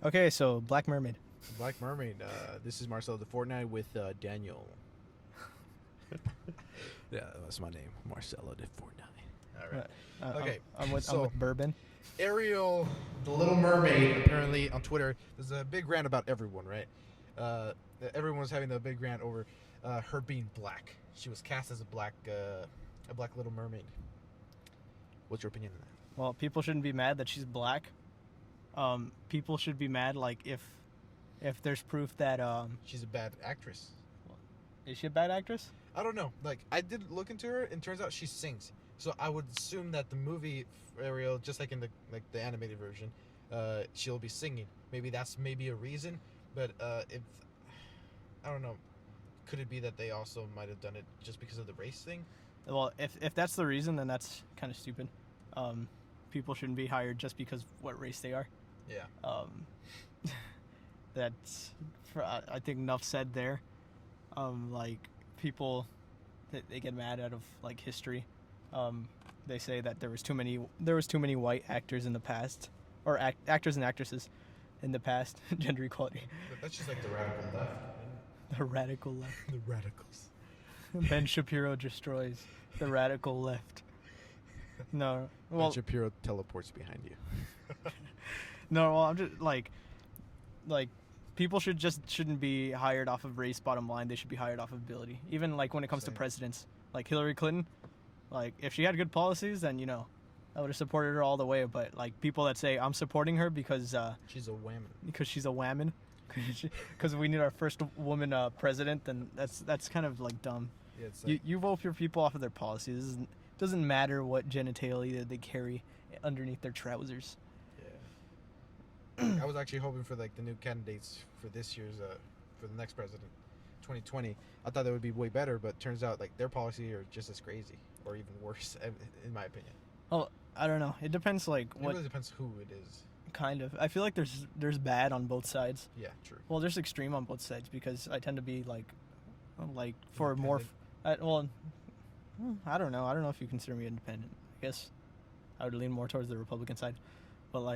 Okay, so Black Mermaid. Black Mermaid. This is Marcelo the Fortnite with Daniel. Yeah, that's my name, Marcelo the Fortnite. All right. Okay. I'm with so Bourbon. Ariel, the Little Mermaid, apparently on Twitter, there's a big rant about everyone, right? Everyone was having a big rant over her being black. She was cast as a black Little Mermaid. What's your opinion on that? Well, people shouldn't be mad that she's black. People should be mad like if there's proof that She's a bad actress. is she a bad actress? I don't know. Like, I did look into her, and turns out she sings. So I would assume that the movie Ariel, just like in the animated version, she'll be singing. Maybe that's a reason. But if I don't know, could it be that they also might have done it just because of the race thing? Well, if that's the reason, then that's kind of stupid. People shouldn't be hired just because what race they are. Yeah. That's I think enough said there. Like people, they get mad out of like history. They say that there was too many white actors in the past, or actors and actresses in the past. Gender equality. But that's just like the radical left. The radical left. The radicals. Ben Shapiro destroys the radical left. No, well, Ben Shapiro teleports behind you. no, well, I'm just like people shouldn't be hired off of race. Bottom line, they should be hired off of ability. Even like when it comes to presidents, like Hillary Clinton, like if she had good policies, then I would have supported her all the way. But like people that say I'm supporting her because she's a whammon. Because she's a whammon, because we need our first woman president, then that's kind of like dumb. Yeah, it's like, You vote for people off of their policies. It doesn't matter what genitalia they carry underneath their trousers. I was actually hoping for like the new candidates for this year's for the next president, 2020. I thought they would be way better, but turns out like their policy are just as crazy or even worse, in my opinion. Oh, I don't know. It depends. Like It really depends who it is. Kind of. I feel like there's bad on both sides. Yeah, true. Well, there's extreme on both sides because I tend to be like for more. I don't know. I don't know if you consider me independent. I guess I would lean more towards the Republican side, but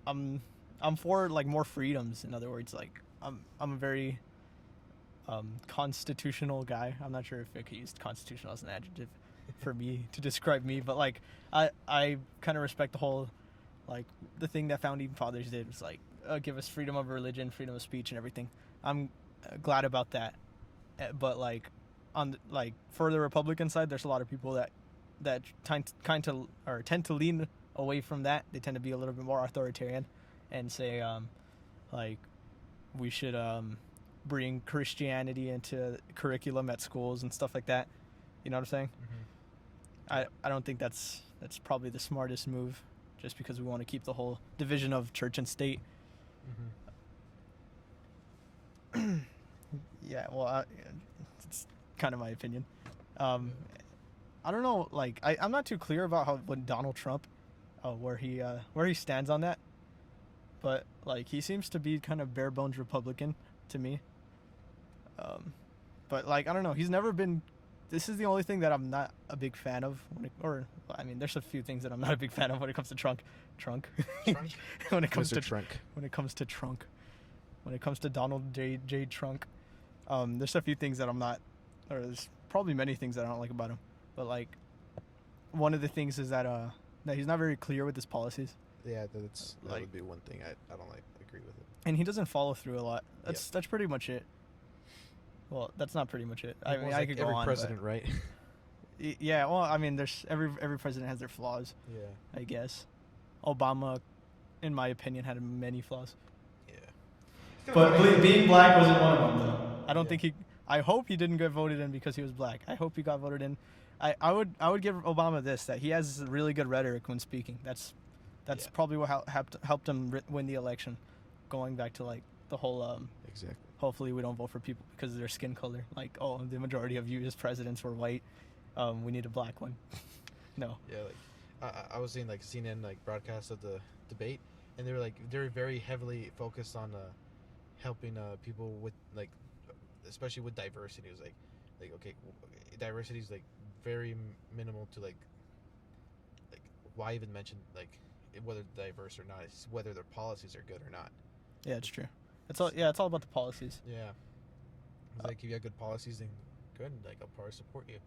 I'm for like more freedoms. In other words, like I'm a very constitutional guy. I'm not sure if I could use constitutional as an adjective for me to describe me, but like I kind of respect the whole, like the thing that founding fathers did was like give us freedom of religion, freedom of speech, and everything. I'm glad about that, but like for the Republican side, there's a lot of people that tend to lean away from that. They tend to be a little bit more authoritarian and say like we should bring Christianity into curriculum at schools and stuff like that. You know what I'm saying? Mm-hmm. I don't think that's probably the smartest move, just because we want to keep the whole division of church and state. Mm-hmm. Yeah, well, it's kind of my opinion. I don't know, like I'm not too clear about when Donald Trump, where he stands on that, but like he seems to be kind of bare bones Republican to me. But like I don't know, he's never been. This is the only thing that I'm not a big fan of. There's a few things that I'm not a big fan of when it comes to trunk. When it comes Mr. to Trunk. When it comes to Trunk. When it comes to Donald J. Trunk. There's a few things that I'm not, or there's probably many things that I don't like about him. But like, one of the things is that he's not very clear with his policies. Yeah, that would be one thing I don't agree with it. And he doesn't follow through a lot. That's pretty much it. Well, that's not pretty much it. I mean, I could go on. Every president, right? Yeah, well, I mean, there's every president has their flaws. Yeah. I guess. Obama, in my opinion, had many flaws. Yeah. But being black wasn't one of them, though. I don't think I hope he didn't get voted in because he was black. I hope he got voted in. I would give Obama this, that he has really good rhetoric when speaking. That's probably what helped him win the election. Going back to like the whole exactly. Hopefully we don't vote for people because of their skin color. Like, oh, the majority of you as presidents were white. We need a black one. No. Yeah, like I was seeing like CNN like broadcast of the debate, and they're very heavily focused on helping people with like, especially with diversity. It was like okay, diversity is like very minimal to like why even mention like whether they're diverse or not. It's whether their policies are good or not. Yeah, it's true. It's all about the policies. Yeah. It's like if you have good policies, then good. Like I'll probably support you.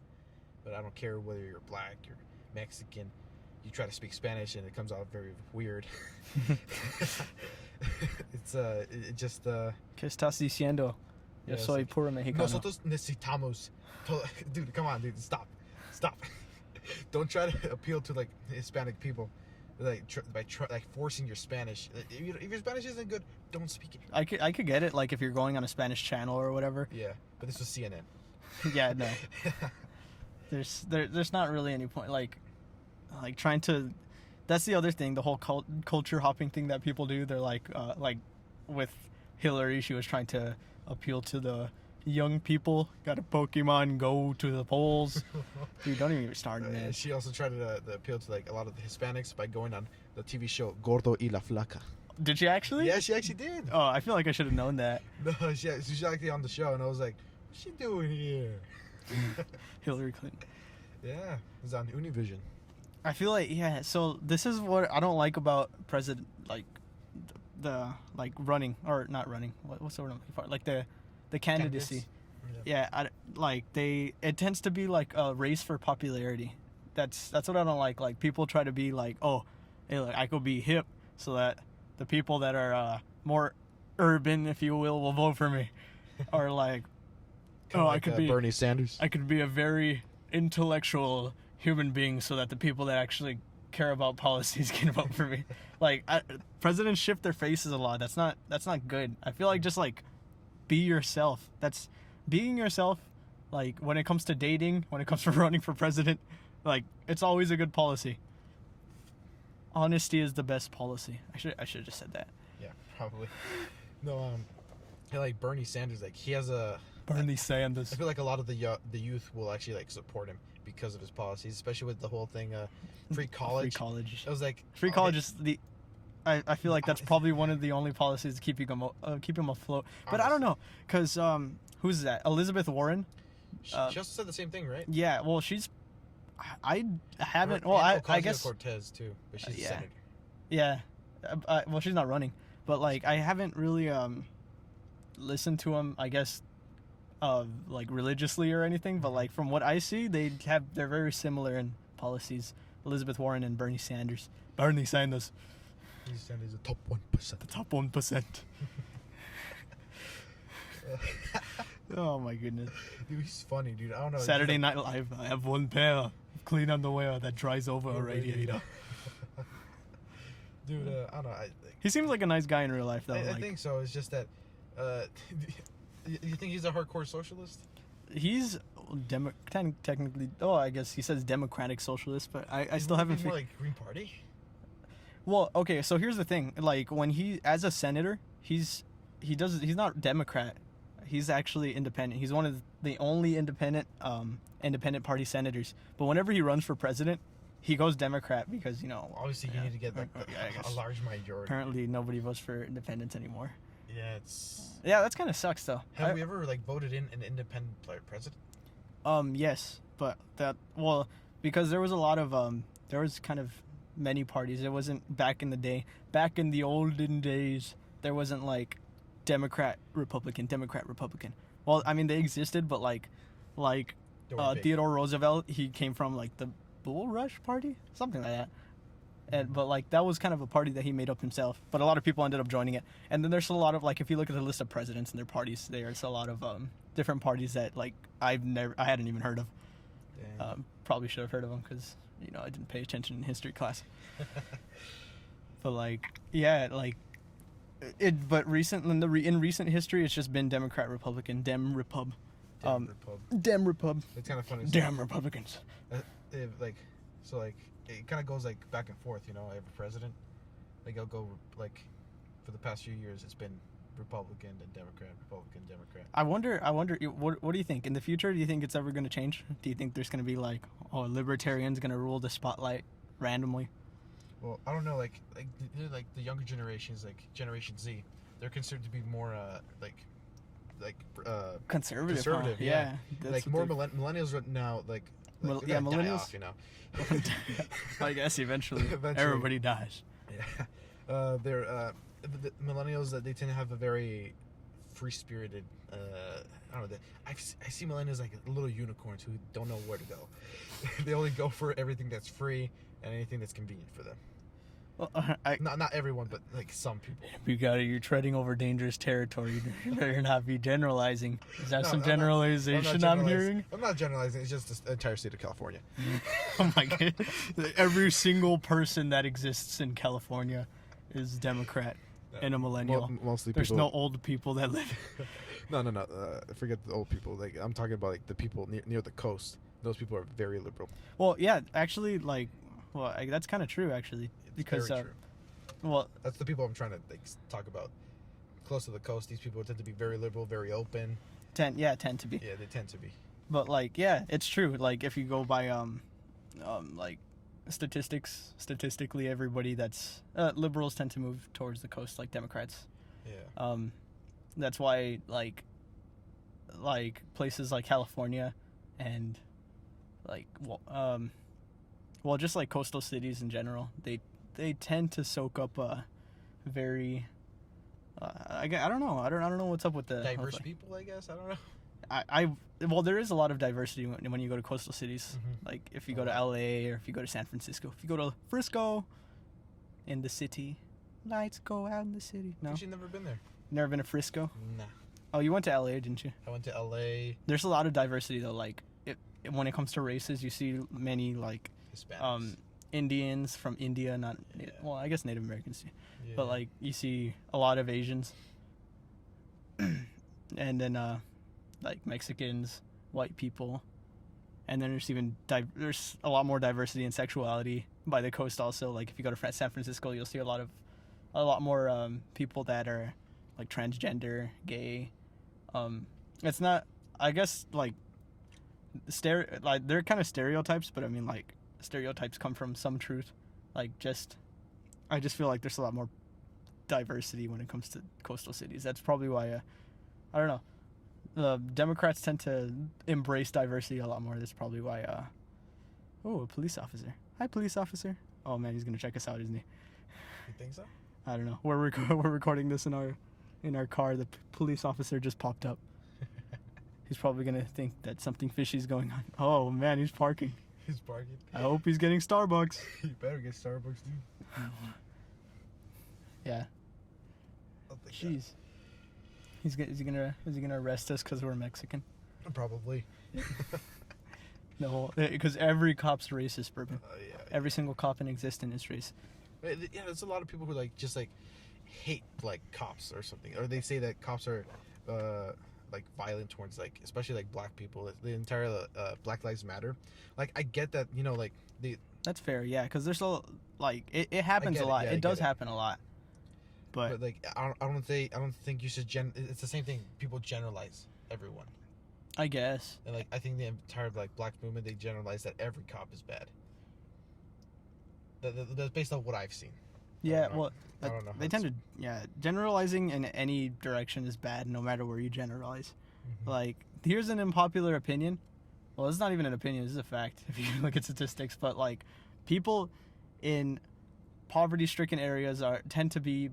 But I don't care whether you're black, you're Mexican. You try to speak Spanish and it comes out very weird. It just. ¿Qué estás diciendo? Yo soy like, puro mexicano. Nosotros necesitamos. Dude, come on, dude, stop. Don't try to appeal to like Hispanic people, like by forcing your Spanish. If your Spanish isn't good, don't speak it. I could get it, like if you're going on a Spanish channel or whatever. Yeah, but this was CNN. Yeah, no. There's not really any point like trying to. That's the other thing, the whole culture hopping thing that people do. They're like with Hillary, she was trying to appeal to the young people. Got a Pokemon Go to the polls. Dude, don't even get started, man. She also tried to appeal to like a lot of the Hispanics by going on the TV show Gordo y la Flaca. Did she actually? Yeah, she actually did. Oh, I feel like I should have known that. No, she's actually on the show, and I was like, what's she doing here? Hillary Clinton. Yeah, it was on Univision. I feel like, yeah, so this is what I don't like about president, like, the running, or not running, what's the word I'm looking for? Like, the candidacy. Yeah, it tends to be, like, a race for popularity. That's what I don't like. Like, people try to be like, oh, hey, like, I could be hip so that the people that are more urban, if you will vote for me. Or, like, I could be Bernie Sanders. I could be a very intellectual human being so that the people that actually care about policies can vote for me. Like, presidents shift their faces a lot. That's not good. I feel like just like be yourself. That's being yourself. Like when it comes to dating, when it comes to running for president, like it's always a good policy. Honesty is the best policy. I should have just said that. Yeah, probably. No, like Bernie Sanders, like he has a Bernie Sanders. I feel like a lot of the youth will actually like support him because of his policies, especially with the whole thing, free college. Free college. I was like, free college is the. I feel like that's probably one of the only policies to keep him afloat. But I don't know, cause who's that? Elizabeth Warren. She also said the same thing, right? Yeah. Well, I haven't. Well, I guess Cortez too, but she's a senator. Yeah. Well, she's not running, but like I haven't really listened to him. I guess. Like religiously or anything, but like from what I see, they're very similar in policies. Elizabeth Warren and Bernie Sanders. Bernie Sanders. Bernie Sanders is the top 1%. The top 1%. Oh my goodness. Dude, he's funny, dude. I don't know. Saturday Night Live. I have one pair of clean underwear that dries over a radiator. Dude, I don't know. He seems like a nice guy in real life, though. I think so. It's just that. You think he's a hardcore socialist? He's technically. Oh, I guess he says democratic socialist, but I still haven't. More like Green Party. Well, okay. So here's the thing. Like when he, as a senator, he's not Democrat. He's actually independent. He's one of the only independent party senators. But whenever he runs for president, he goes Democrat because obviously you need to get a large majority. Apparently, nobody votes for independents anymore. Yeah, that's kind of sucks though. Have we ever voted in an independent president? Yes, but because there was a lot of there was kind of many parties. It wasn't back in the day. Back in the olden days, there wasn't like Democrat Republican. Well, I mean they existed, but like Theodore Roosevelt, he came from like the Bull Rush Party, something like that. But like that was kind of a party that he made up himself, but a lot of people ended up joining it. And then there's a lot of like if you look at the list of presidents and their parties, there's a lot of different parties that like I hadn't even heard of. Probably should have heard of them because I didn't pay attention in history class. But like but in recent history it's just been Democrat Republican Dem Repub. Dem Repub. It's kind of funny. Damn Republicans. It kind of goes like back and forth, every president. Like I'll go like for the past few years, it's been Republican and Democrat, Republican, Democrat. I wonder. What do you think in the future? Do you think it's ever going to change? Do you think there's going to be like, libertarians going to rule the spotlight randomly? Well, I don't know. Like the younger generations, like Generation Z, they're considered to be more conservative. Yeah. Like more millennials right now, millennials. Die off, I guess eventually everybody dies. Yeah. The millennials that they tend to have a very free spirited. I don't know. I see millennials like little unicorns who don't know where to go. They only go for everything that's free and anything that's convenient for them. Well, Not everyone, but like some people. you're treading over dangerous territory. You better not be generalizing. Is that No, some I'm not generalization I'm generalizing. hearing? I'm not generalizing. It's just the entire state of California. Oh my god! Every single person that exists in California is Democrat and a millennial. Mostly There's people. no old people that live. No. Forget the old people. Like I'm talking about like the people near the coast. Those people are very liberal. Well, yeah, actually, that's kind of true, actually, It's because very true. well, That's the people I'm trying to like talk about. Close to the coast, these people tend to be very liberal, very open. tend to be. Yeah, they tend to be. But like, yeah, it's true. Like, if you go by like statistically, everybody that's liberals tend to move towards the coast, like Democrats. Yeah. That's why like places like California and like just like coastal cities in general, they tend to soak up a very I don't know. I don't know what's up with the Diverse people, I guess. I don't know. well, there is a lot of diversity when you go to coastal cities. Mhm. Like if you go to LA or if you go to San Francisco, if you go to Frisco, in the city, lights go out in the city. No, You've never been there. never been to Frisco. Nah. Oh, you went to LA, didn't you? I went to LA. There's a lot of diversity though. Like when it comes to races, you see many like Hispanics. Indians from India, not Yeah. well, I guess Native Americans too. Yeah. But like you see a lot of Asians, and then like Mexicans, white people, and then there's a lot more diversity in sexuality by the coast also. Like if you go to San Francisco, you'll see a lot more people that are like transgender, gay. It's not, I guess, like they're kind of stereotypes, but I mean like stereotypes come from some truth. I just feel like there's a lot more diversity when it comes to coastal cities. That's probably why I don't know. The Democrats tend to embrace diversity a lot more. That's probably why. A police officer. Hi, police officer. Oh man, he's gonna check us out, isn't he? You think so? I don't know. We're recording this in our car. The police officer just popped up. He's probably gonna think that something fishy is going on. Oh man, he's parking. He's barking. I hope he's getting Starbucks. You better get Starbucks, dude. Yeah. I'll think Jeez. Is he gonna arrest us because we're Mexican? that. Probably. No, because every cop's racist, Bourbon. Yeah. Every single cop in existence is racist. Yeah, there's a lot of people who like just like hate like cops or something, or they say that cops are like violent towards like especially like black people. The entire Black Lives Matter. Like I get that, you know, like That's fair, yeah, because there's like it happens get a it, lot. yeah, I It does get it. happen a lot, but like I don't think you should it's the same thing. People generalize everyone, I guess. and like I think the entire like black movement, they generalize that every cop is bad. That's based on what I've seen. Yeah, know. well, I don't know. they tend to generalizing in any direction is bad, no matter where you generalize. Mhm. Like, here's an unpopular opinion. Well, it's not even an opinion, this is a fact if you look at statistics, but like people in poverty-stricken areas tend to be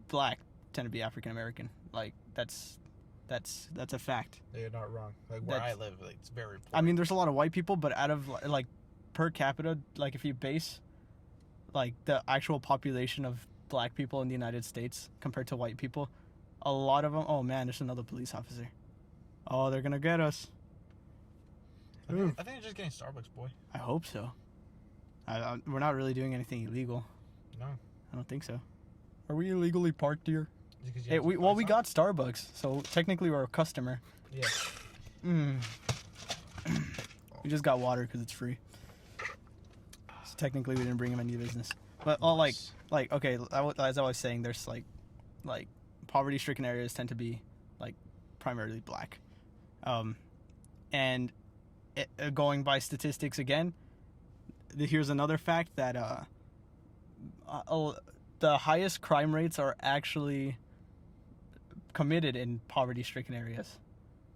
black, tend to be African American. Like that's a fact. They're not wrong. Like where I That's- live, like it's very poor. I mean, there's a lot of white people, but out of like per capita, like if you base like the actual population of black people in the United States compared to white people, a lot of them. Oh man, there's another police officer. Oh, they're gonna get us. I think they're just getting Starbucks, boy. I hope so. We're not really doing anything illegal. No. I don't think so. Are we illegally parked here? Because you Hey, have to we buy got Starbucks, so technically we're a customer. Yeah. Mm. We just got water because it's free. So technically we didn't bring him any business. But Nice. okay, as I was saying, there's like poverty-stricken areas tend to be like primarily black, and going by statistics again, here's another fact that the highest crime rates are actually committed in poverty-stricken areas.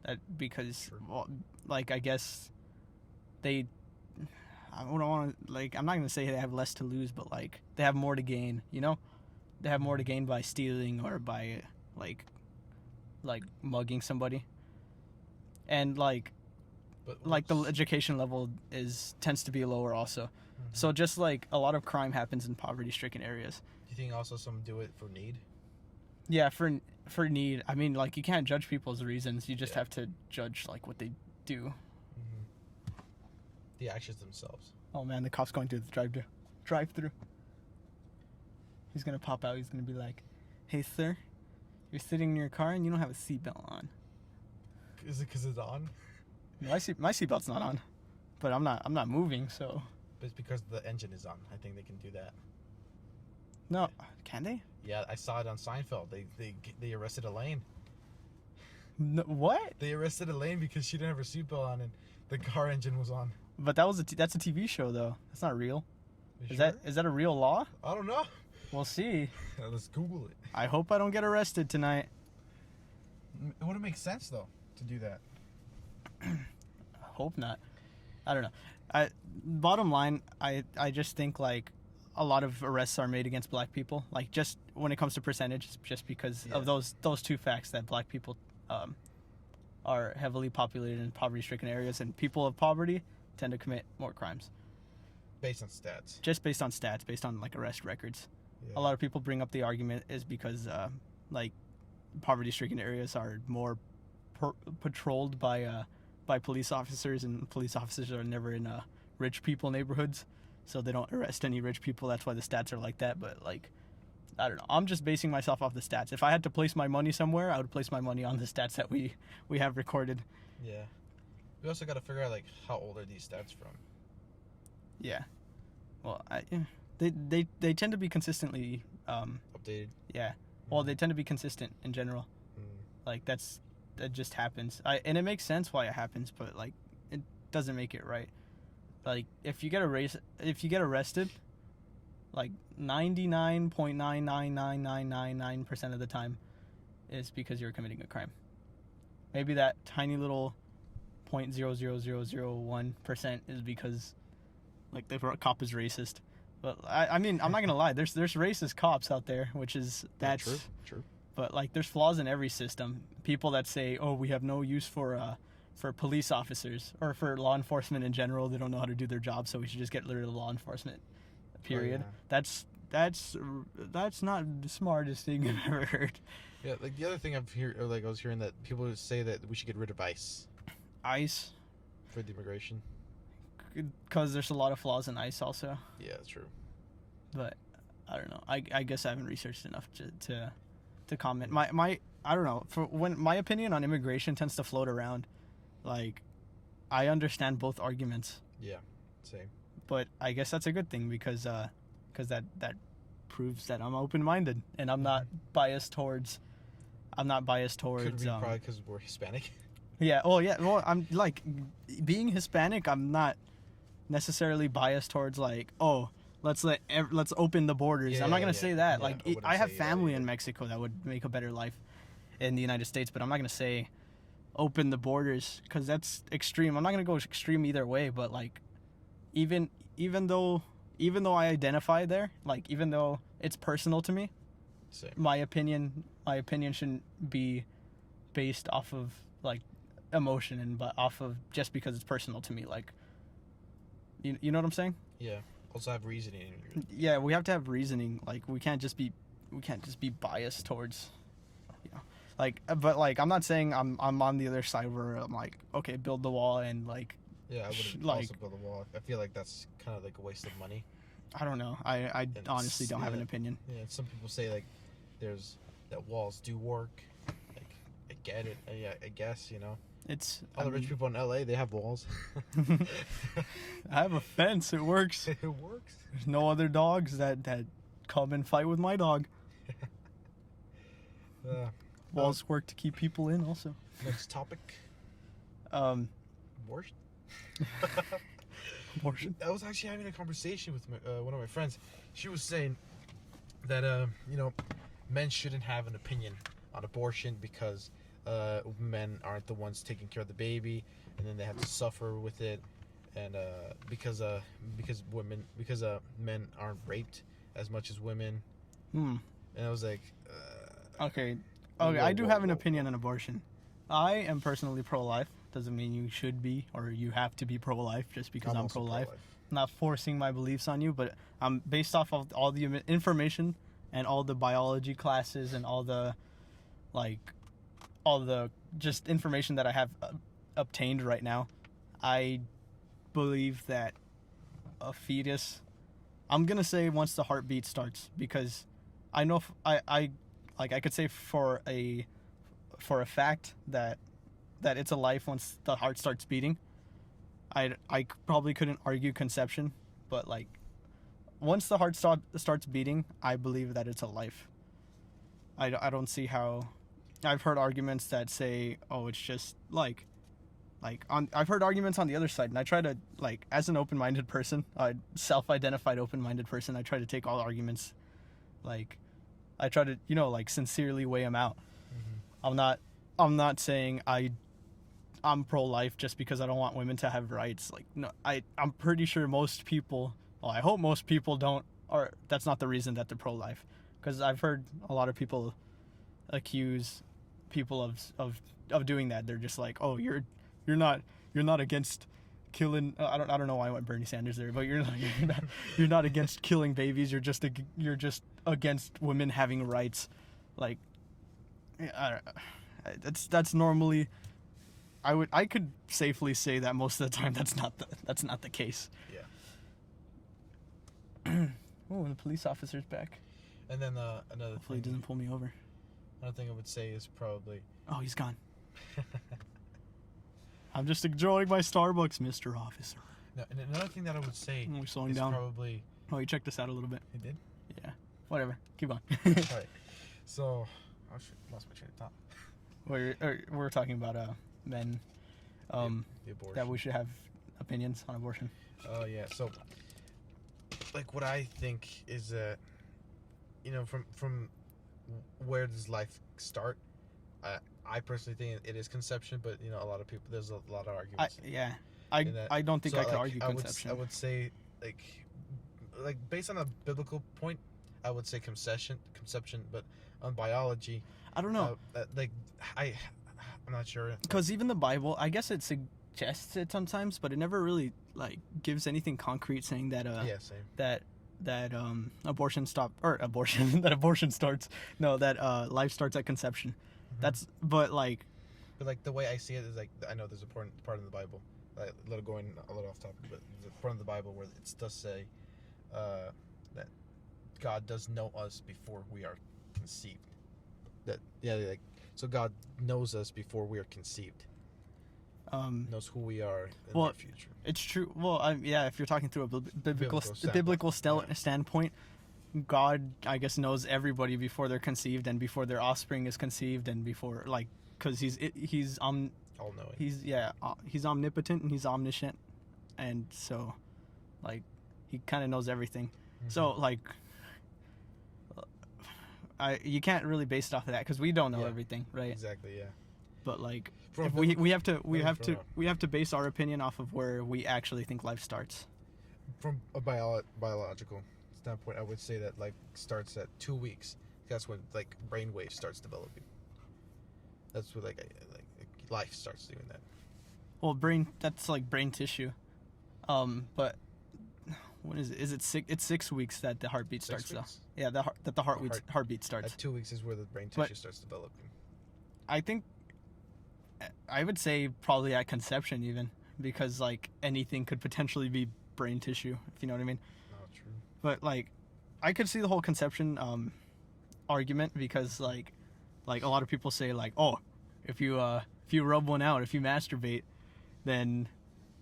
That because Sure. well, like I guess they I don't want to, like, I'm not gonna say they have less to lose, but like they have more to gain. You know, they have more to gain by stealing or by like mugging somebody, and like the education level tends to be lower also. Mm-hmm. So just like a lot of crime happens in poverty-stricken areas. Do you think also some do it for need? Yeah, for need. I mean, like, you can't judge people's reasons. You just have to judge like what they do. Mm-hmm. The actions themselves. Oh man, the cop's going through the drive-through. He's gonna pop out. He's gonna be like, "Hey, sir, you're sitting in your car and you don't have a seatbelt on." Is it because it's on? My seatbelt's not on, but I'm not moving, so. But it's because the engine is on. I think they can do that. No, can they? Yeah, I saw it on Seinfeld. They arrested Elaine. No, what? They arrested Elaine because she didn't have her seatbelt on and the car engine was on. But that's a TV show though. That's not real. Is sure? that a real law? I don't know. We'll see. Let's Google it. I hope I don't get arrested tonight. It wouldn't make sense though to do that. Hope not. I don't know. Bottom line, I just think like a lot of arrests are made against black people. Like just when it comes to percentage, just because of those two facts that black people are heavily populated in poverty-stricken areas, and people of poverty tend to commit more crimes. Based on stats. Just based on stats, based on like arrest records. Yeah. A lot of people bring up the argument is because like poverty-stricken areas are more patrolled by police officers, and police officers are never in rich people neighborhoods, so they don't arrest any rich people. That's why the stats are like that. But like, I don't know. I'm just basing myself off the stats. If I had to place my money somewhere, I would place my money on the stats that we have recorded. Yeah. We also got to figure out like how old are these stats from? Yeah. Well, they tend to be consistently updated. Yeah. Well, they tend to be consistent in general. Like that just happens. And it makes sense why it happens, but like it doesn't make it right. Like if you get arrested, like 99.999999% of the time is because you're committing a crime. Maybe that tiny little 0.00001% is because like the cop is racist. But I mean, I'm not gonna lie. There's racist cops out there, that's true. But like, there's flaws in every system. People that say, "Oh, we have no use for police officers or for law enforcement in general. They don't know how to do their job, so we should just get rid of law enforcement." Period. Oh, yeah. That's not the smartest thing I've ever heard. Yeah, like the other thing I was hearing that people say that we should get rid of ICE. ICE. For the immigration. Because there's a lot of flaws in ICE also. Yeah, that's true. But I don't know. I guess I haven't researched enough to comment. My I don't know. For when my opinion on immigration tends to float around, like I understand both arguments. Yeah, same. But I guess that's a good thing because that proves that I'm open-minded and I'm not biased towards. Could it be probably because we're Hispanic? Yeah. Oh, yeah. Well, I'm like being Hispanic. I'm not necessarily biased towards like, oh, let's open the borders. Yeah, I'm not gonna say that. Yeah, like, I have family in Mexico that would make a better life in the United States, but I'm not gonna say open the borders because that's extreme. I'm not gonna go extreme either way. But like, even though I identify there, like even though it's personal to me, same. My opinion shouldn't be based off of like emotion and but off of just because it's personal to me. Like, you know what I'm saying? Yeah. Also have reasoning. Yeah, we have to have reasoning. Like we can't just be biased towards, you know, like. But like, I'm not saying I'm on the other side where I'm like, okay, build the wall and like. Yeah, I wouldn't also build a wall. I feel like that's kind of like a waste of money. I don't know. I honestly don't have an opinion. Yeah, some people say like that walls do work. Like I get it. I guess, you know. It's all the rich people in LA, they have walls. I have a fence. It works. It works. There's no other dogs that come and fight with my dog. Walls work to keep people in also. Next topic. Abortion. Abortion. I was actually having a conversation with one of my friends. She was saying that men shouldn't have an opinion on abortion because men aren't the ones taking care of the baby, and then they have to suffer with it. and because men aren't raped as much as women. And I was like, Okay, whoa, I do have an whoa. opinion on abortion. I am personally pro-life. Doesn't mean you should be or you have to be pro-life just because I'm also pro-life. pro-life. I'm not forcing my beliefs on you, but I'm based off of all the information and all the biology classes and all the just information that I have obtained right now. I believe that a fetus, I'm gonna say once the heartbeat starts, because I know I could say for a fact that it's a life once the heart starts beating. I probably couldn't argue conception, but like once the heart starts beating, I believe that it's a life. I don't see how. I've heard arguments that say, oh, it's just I've heard arguments on the other side, and I try to, as an open-minded person, a self-identified open-minded person, I try to take all arguments, I try to, sincerely weigh them out. Mm-hmm. I'm not saying I'm pro-life just because I don't want women to have rights. No, I'm pretty sure most people, well, I hope most people don't, or that's not the reason that they're pro-life, because I've heard a lot of people accuse people of doing that. They're just like, oh, you're not against killing. I don't know why I went Bernie Sanders there, but you're not against killing babies. You're just against women having rights. That's normally. I could safely say that most of the time that's not the case. Yeah. Oh, the police officer's back. And then another Hopefully he thing. doesn't pull me over. Another thing I would say is probably. Oh, he's gone. I'm just enjoying my Starbucks, Mr. Officer. No, and another thing that I would say We're slowing is down. probably. Oh, you checked us out a little bit. It did? Yeah. Whatever. Keep on. Alright. So, oh shit, lost my train of thought. We're talking about men The abortion. that we should have opinions on abortion. Oh yeah. So, what I think is that, from where does life start? I personally think it is conception, but a lot of people, there's a lot of arguments. I don't think So, I could argue conception. I would say based on a biblical point, I would say conception, but on biology, I don't know. I'm not sure. Because even the Bible, I guess it suggests it sometimes, but it never really gives anything concrete saying that Yeah, same. that abortion that abortion starts. No, that life starts at conception. Mm-hmm. That's but the way I see it is I know there's a part in the Bible, going a little off topic, but there's a part in the Bible where it does say that God does know us before we are conceived. So God knows us before we are conceived. Knows who we are in the future. It's true. Well, if you're talking through a biblical standpoint. standpoint, God, I guess, knows everybody before they're conceived and before their offspring is conceived and before because he's all-knowing. He's omnipotent and he's omniscient, and so he kind of knows everything. Mm-hmm. So you can't really base it off of that because we don't know everything, right? Exactly. Yeah. But we have to base our opinion off of where we actually think life starts. From a biological standpoint, I would say that starts at 2 weeks. That's when brainwave starts developing. That's when life starts doing that. Well, that's brain tissue. But what is it? Is it it's 6 weeks that the heartbeat starts though? Yeah, that the heartbeat starts. At 2 weeks is where the brain tissue starts developing. I think I would say probably at conception even, because anything could potentially be brain tissue, if you know what I mean. Oh, true. But I could see the whole conception argument because a lot of people say oh, if you rub one out, if you masturbate, then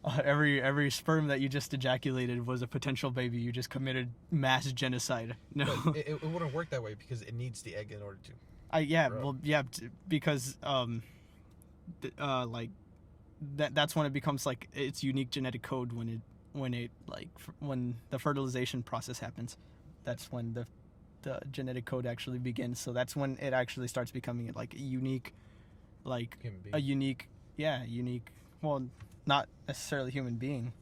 every sperm that you just ejaculated was a potential baby. You just committed mass genocide. No, but it wouldn't work that way because it needs the egg in order to. Because that's when it becomes its unique genetic code when the fertilization process happens. That's when the genetic code actually begins. So that's when it actually starts becoming a unique, well, not necessarily human being,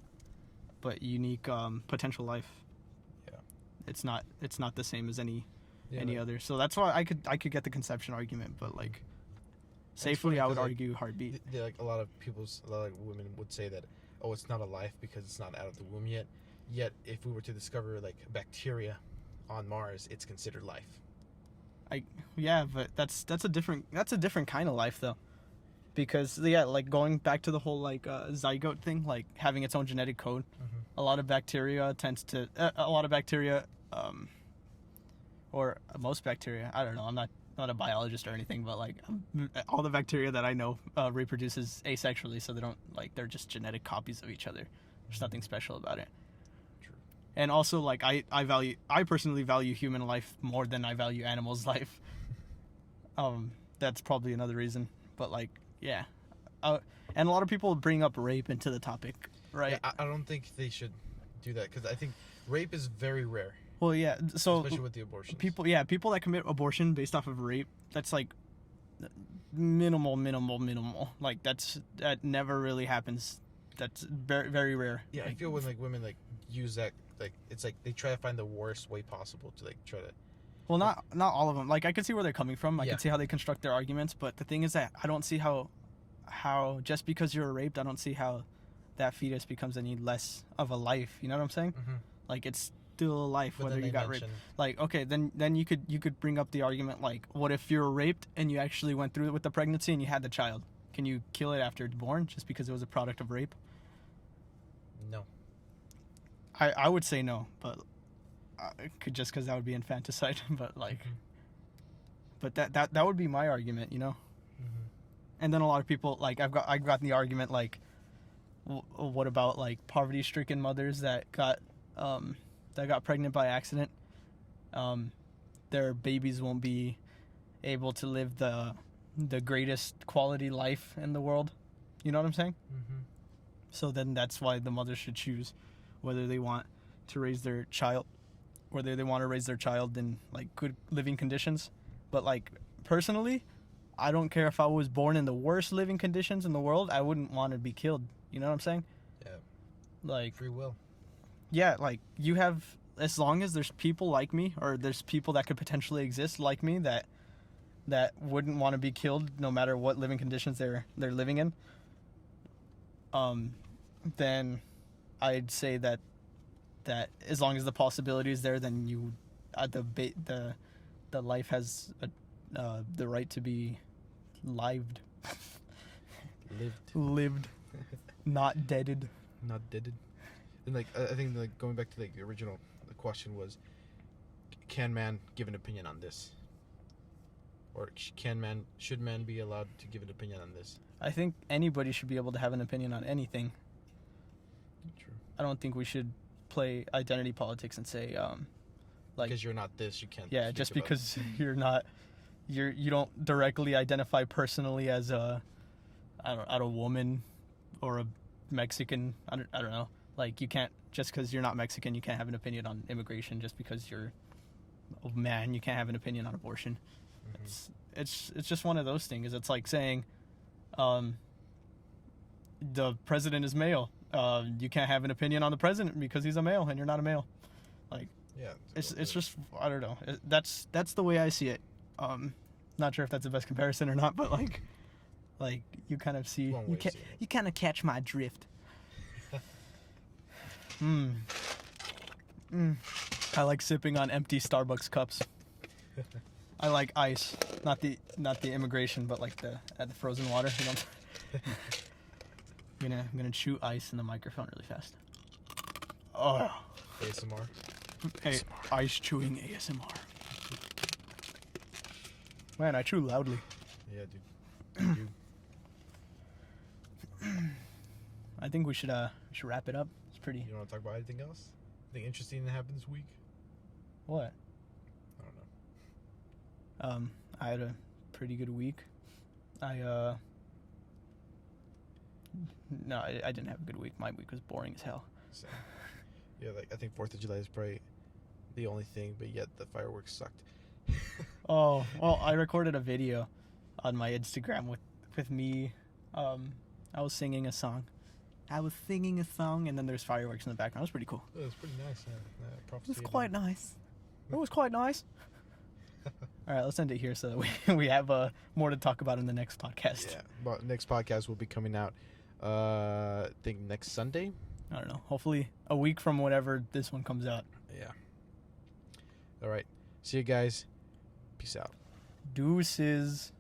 but unique potential life. Yeah. It's not the same as any like, other. So that's why I could get the conception argument, but like safely I would argue heartbeat. Like a lot of women would say that, oh, it's not a life because it's not out of the womb yet. Yet if we were to discover like bacteria on Mars, it's considered life. Yeah, but that's a different kind of life though. Because like going back to the whole like zygote thing, like having its own genetic code, a lot of bacteria or most bacteria, I don't know, I'm not a biologist or anything, but like all the bacteria that I know reproduces asexually, so they're just genetic copies of each other. There's nothing special about it. True. And also like I personally value human life more than I value animals' life. That's probably another reason, but like yeah, and a lot of people bring up rape into the topic, right? Yeah, I don't think they should do that because I think rape is very rare. Well, yeah, so especially with the abortions. People that commit abortion based off of rape, that's like minimal. Like that never really happens. That's very, very rare. Yeah, like, I feel when like women like use that, like it's like they try to find the worst way possible to like try to. Well, not all of them. Like I can see where they're coming from. I Yeah. can see how they construct their arguments, but the thing is that I don't see how just because you're raped, I don't see how that fetus becomes any less of a life. You know what I'm saying? Mm-hmm. Like it's still a life But whether then you they got raped. mention- Like okay, then you could bring up the argument like, what if you're raped and you actually went through it with the pregnancy and you had the child? Can you kill it after it's born just because it was a product of rape? No. I would say no, but just because that would be infanticide. But like, but that would be my argument, you know. Mm-hmm. And then a lot of people like I've gotten the argument like, what about like poverty-stricken mothers that got pregnant by accident? Their babies won't be able to live the greatest quality life in the world. You know what I'm saying? Mm-hmm. So then that's why the mother should choose whether they want to raise their child in like good living conditions. But like personally, I don't care if I was born in the worst living conditions in the world, I wouldn't want to be killed. You know what I'm saying? Yeah. Like Free will. yeah, like you have, as long as there's people like me, or there's people that could potentially exist like me that wouldn't want to be killed no matter what living conditions they're living in, then I'd say that as long as the possibility is there, then you the life has the right to be lived, not deaded. Not deaded. And like I think like going back to like the original, the question was, can man give an opinion on this? Or should man be allowed to give an opinion on this? I think anybody should be able to have an opinion on anything. True. I don't think we should play identity politics and say like because you're not this, you can't. Yeah, just because you don't directly identify personally as a woman or a Mexican. I don't know. Like you can't, just because you're not Mexican, you can't have an opinion on immigration. Just because you're a man, you can't have an opinion on abortion. Mm-hmm. It's just one of those things. It's like saying the president is male. You can't have an opinion on the president because he's a male and you're not a male. Like yeah, it's just, I don't know. That's the way I see it. Not sure if that's the best comparison or not, but like you kind of see, you kind of catch my drift. I like sipping on empty Starbucks cups. I like ice, not the immigration, but like the frozen water. You know, I'm gonna chew ice in the microphone really fast. Oh, ASMR. Hey, ice chewing ASMR. Man, I chew loudly. Yeah, dude. I think we should wrap it up. It's pretty. You want to talk about anything else? Anything interesting that happened this week? What? I don't know. I had a pretty good week. No, I didn't have a good week. My week was boring as hell. So, yeah, like I think 4th of July is probably the only thing, but yet the fireworks sucked. Oh, well, I recorded a video on my Instagram with me. I was singing a song, I was singing a song, and then there's fireworks in the background. It was pretty cool. It was pretty nice. Props It was to you, quite man. nice. It was quite nice. All right, let's end it here so that we have more to talk about in the next podcast. Yeah, but next podcast will be coming out, I think next Sunday. I don't know. Hopefully a week from whenever this one comes out. Yeah. All right. See you guys. Peace out. Deuces.